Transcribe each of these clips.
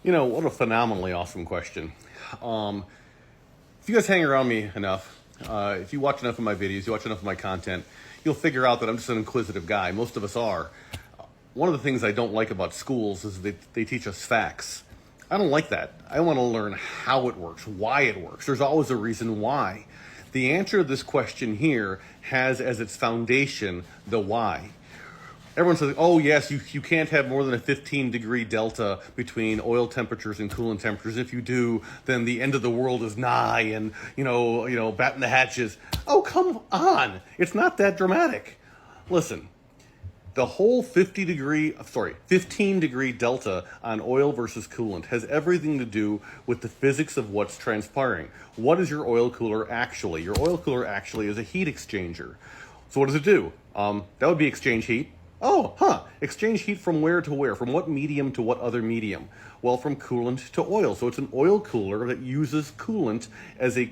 What a phenomenally awesome question. If you guys hang around me enough, if you watch enough of my videos, you watch enough of my content, you'll figure out that I'm just an inquisitive guy. Most of us are. One of the things I don't like about schools is that they teach us facts. I don't like that. I want to learn how it works, why it works. There's always a reason why. The answer to this question here has as its foundation the why. Everyone says, oh yes, you can't have more than a 15-degree delta between oil temperatures and coolant temperatures. If you do, then the end of the world is nigh, and batten the hatches. Oh, come on. It's not that dramatic. Listen, the whole 15-degree delta on oil versus coolant has everything to do with the physics of what's transpiring. What is your oil cooler actually? Your oil cooler actually is a heat exchanger. So what does it do? That would be exchange heat. Exchange heat from where to where? From what medium to what other medium? Well, from coolant to oil. So it's an oil cooler that uses coolant as a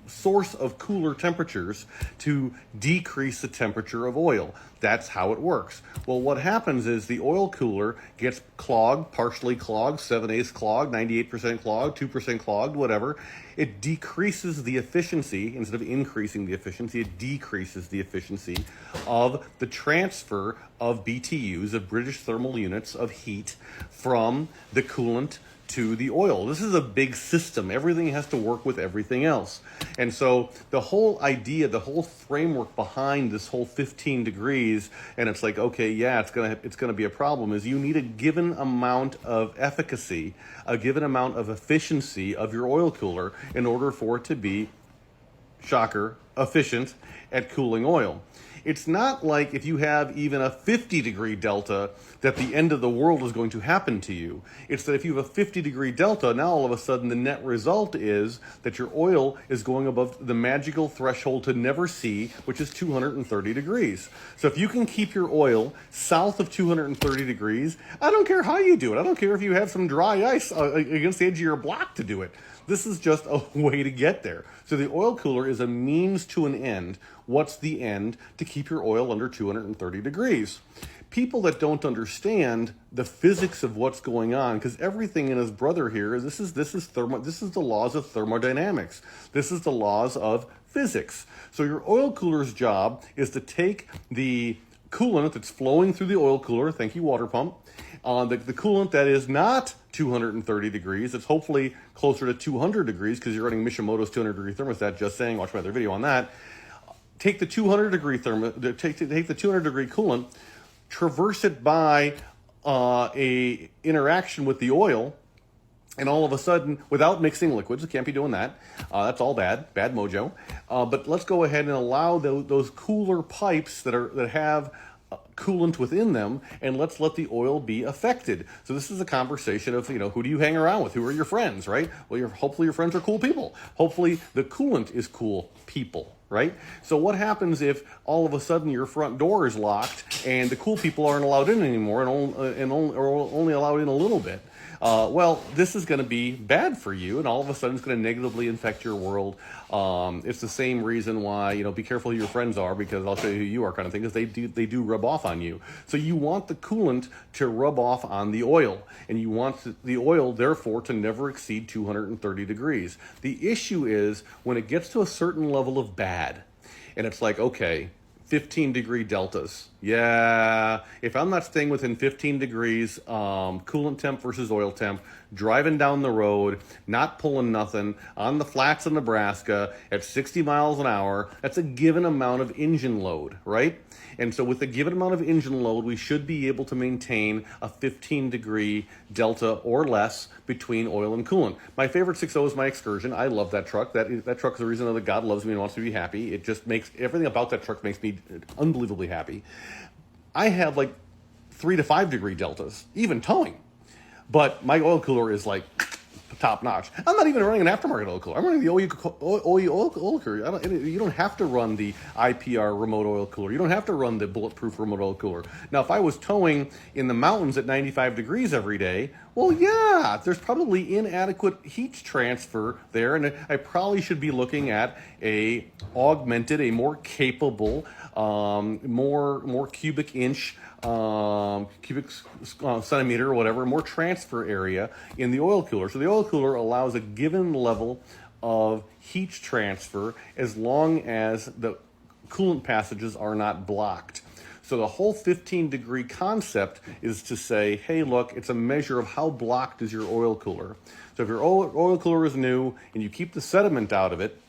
source of cooler temperatures to decrease the temperature of oil. That's how it works. Well, what happens is the oil cooler gets clogged, partially clogged, 7/8 clogged, 98% clogged, 2% clogged, whatever. It decreases the efficiency. Instead of increasing the efficiency, it decreases the efficiency of the transfer of BTUs, of British thermal units of heat, from the coolant to the oil. This is a big system. Everything has to work with everything else. And so the whole idea, the whole framework behind this whole 15 degrees, and it's like, okay, yeah, it's gonna be a problem, is you need a given amount of efficacy, a given amount of efficiency of your oil cooler in order for it to be, shocker, efficient at cooling oil. It's not like if you have even a 50-degree delta that the end of the world is going to happen to you. It's that if you have a 50-degree delta, now all of a sudden the net result is that your oil is going above the magical threshold to never see, which is 230 degrees. So if you can keep your oil south of 230 degrees, I don't care how you do it. I don't care if you have some dry ice against the edge of your block to do it. This is just a way to get there. So the oil cooler is a means to an end. What's the end? To keep your oil under 230 degrees. People that don't understand the physics of what's going on, because everything in his brother here, this is the laws of thermodynamics. This is the laws of physics. So your oil cooler's job is to take the coolant that's flowing through the oil cooler, thank you water pump, the coolant that is not 230 degrees, it's hopefully closer to 200 degrees because you're running Mishimoto's 200 degree thermostat, just saying, watch my other video on that. Take the 200 degree take the 200 degree coolant, traverse it by a interaction with the oil, and all of a sudden, without mixing liquids, it can't be doing that. That's all bad mojo. But let's go ahead and allow those cooler pipes that have coolant within them, and let's let the oil be affected. So this is a conversation of, who do you hang around with? Who are your friends, right? Well, hopefully your friends are cool people. Hopefully the coolant is cool people, right? So what happens if all of a sudden your front door is locked and the cool people aren't allowed in anymore and only allowed in a little bit? Well, this is going to be bad for you, and all of a sudden it's going to negatively infect your world. It's the same reason why, be careful who your friends are, because I'll show you who you are kind of thing, because they do rub off on you. So you want the coolant to rub off on the oil, and you want the oil, therefore, to never exceed 230 degrees. The issue is when it gets to a certain level of bad, and it's like, okay, 15-degree deltas. Yeah, if I'm not staying within 15 degrees, coolant temp versus oil temp, driving down the road, not pulling nothing, on the flats of Nebraska at 60 miles an hour, that's a given amount of engine load, right? And so with a given amount of engine load, we should be able to maintain a 15-degree delta or less between oil and coolant. My favorite 6.0 is my Excursion. I love that truck. That truck is the reason that God loves me and wants me to be happy. It just makes, everything about that truck makes me unbelievably happy. I have like 3 to 5 degree deltas, even towing. But my oil cooler is like top notch. I'm not even running an aftermarket oil cooler. I'm running the OE oil cooler. You don't have to run the IPR remote oil cooler. You don't have to run the bulletproof remote oil cooler. Now, if I was towing in the mountains at 95 degrees every day, well, yeah, there's probably inadequate heat transfer there, and I probably should be looking at a more capable, more cubic inch cubic centimeter or whatever, more transfer area in the oil cooler. So the oil cooler allows a given level of heat transfer as long as the coolant passages are not blocked. So the whole 15-degree concept is to say, hey, look, it's a measure of how blocked is your oil cooler. So if your oil cooler is new and you keep the sediment out of it,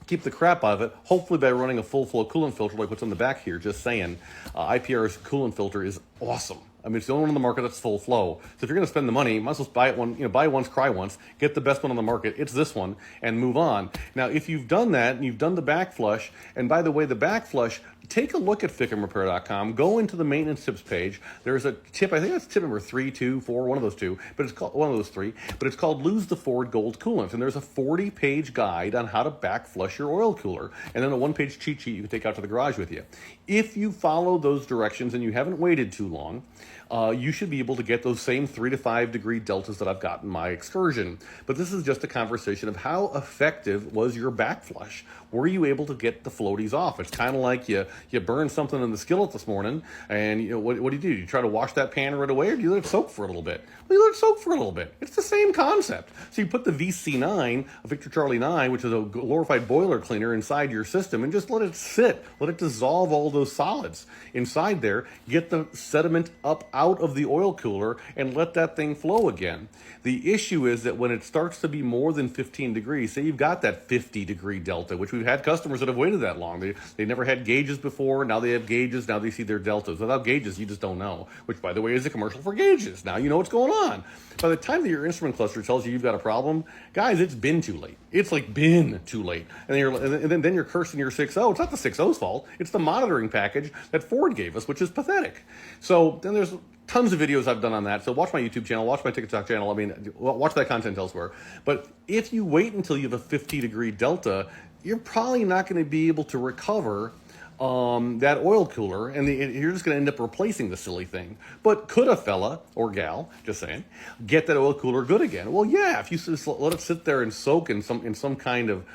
keep the crap out of it, hopefully by running a full flow coolant filter like what's on the back here, just saying, IPR's coolant filter is awesome. I mean, it's the only one on the market that's full flow. So if you're going to spend the money, you might as well buy it one, buy once, cry once, get the best one on the market. It's this one, and move on. Now, if you've done that and you've done the back flush, and by the way, the back flush, take a look at FICMRepair.com. Go into the maintenance tips page. There's a tip. I think that's tip number 3, 2, 4, one of those two. But it's called one of those three. But it's called Lose the Ford Gold Coolant. And there's a 40-page guide on how to back flush your oil cooler, and then a 1-page cheat sheet you can take out to the garage with you. If you follow those directions and you haven't waited too long, you should be able to get those same 3 to 5 degree deltas that I've got in my excursion. But this is just a conversation of how effective was your back flush. Were you able to get the floaties off? It's kind of like you burned something in the skillet this morning, and what do? You try to wash that pan right away, or do you let it soak for a little bit? Well, you let it soak for a little bit. It's the same concept. So you put the VC9, a Victor Charlie 9, which is a glorified boiler cleaner, inside your system, and just let it sit. Let it dissolve all those solids inside there. Get the sediment up out of the oil cooler and let that thing flow again. The issue is that when it starts to be more than 15 degrees, say you've got that 50-degree delta, which we've had customers that have waited that long. They never had gauges before. Now they have gauges. Now they see their deltas. Without gauges, you just don't know, which, by the way, is a commercial for gauges. Now you know what's going on. By the time that your instrument cluster tells you you've got a problem, guys, it's been too late. It's like been too late. And then you're cursing your 6.0. It's not the 6.0's fault. It's the monitoring package that Ford gave us, which is pathetic. So then there's tons of videos I've done on that. So watch my YouTube channel, watch my TikTok channel. I mean, watch that content elsewhere. But if you wait until you have a 50-degree delta, you're probably not going to be able to recover that oil cooler, and you're just going to end up replacing the silly thing. But could a fella or gal, just saying, get that oil cooler good again? Well, yeah, if you just let it sit there and soak in some kind of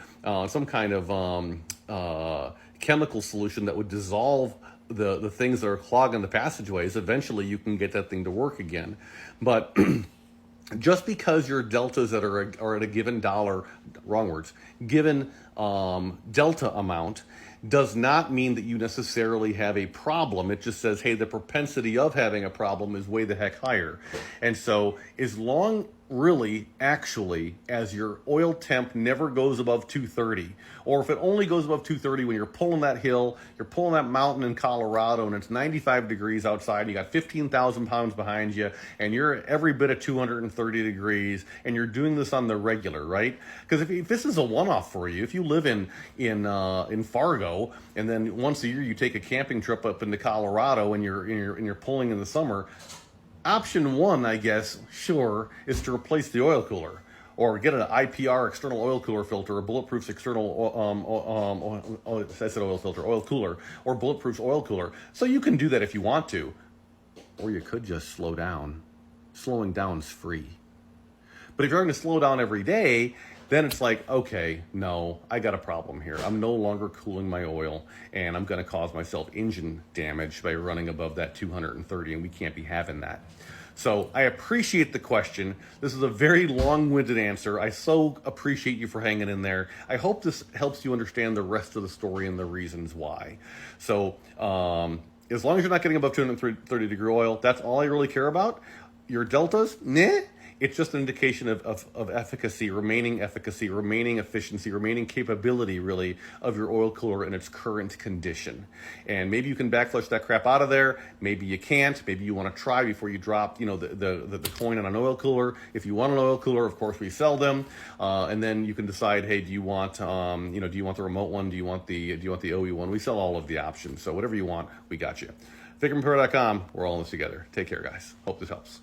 chemical solution that would dissolve the things that are clogging the passageways, eventually you can get that thing to work again. But just because your deltas that are at a given given delta amount does not mean that you necessarily have a problem. It just says, hey, the propensity of having a problem is way the heck higher. And so as long, really, actually, as your oil temp never goes above 230, or if it only goes above 230 when you're pulling that hill, you're pulling that mountain in Colorado, and it's 95 degrees outside, you got 15,000 pounds behind you, and you're every bit of 230 degrees, and you're doing this on the regular, right? Because if this is a one-off for you, if you live in Fargo, and then once a year you take a camping trip up into Colorado, and you're pulling in the summer, option one, I guess, sure, is to replace the oil cooler, or get an IPR external oil cooler filter, or bulletproof external oil cooler, or bulletproof oil cooler. So you can do that if you want to, or you could just slow down. Slowing down is free. But if you're going to slow down every day, then it's like, okay, no, I got a problem here. I'm no longer cooling my oil, and I'm going to cause myself engine damage by running above that 230, and we can't be having that. So I appreciate the question. This is a very long-winded answer. I so appreciate you for hanging in there. I hope this helps you understand the rest of the story and the reasons why. So as long as you're not getting above 230 degree oil, that's all I really care about. Your deltas, nah. It's just an indication of efficacy, remaining efficiency, remaining capability, really, of your oil cooler in its current condition. And maybe you can backflush that crap out of there. Maybe you can't. Maybe you want to try before you drop, the coin on an oil cooler. If you want an oil cooler, of course, we sell them. And then you can decide, hey, do you want the remote one? Do you want the OE one? We sell all of the options. So whatever you want, we got you. FICMRepair.com. We're all in this together. Take care, guys. Hope this helps.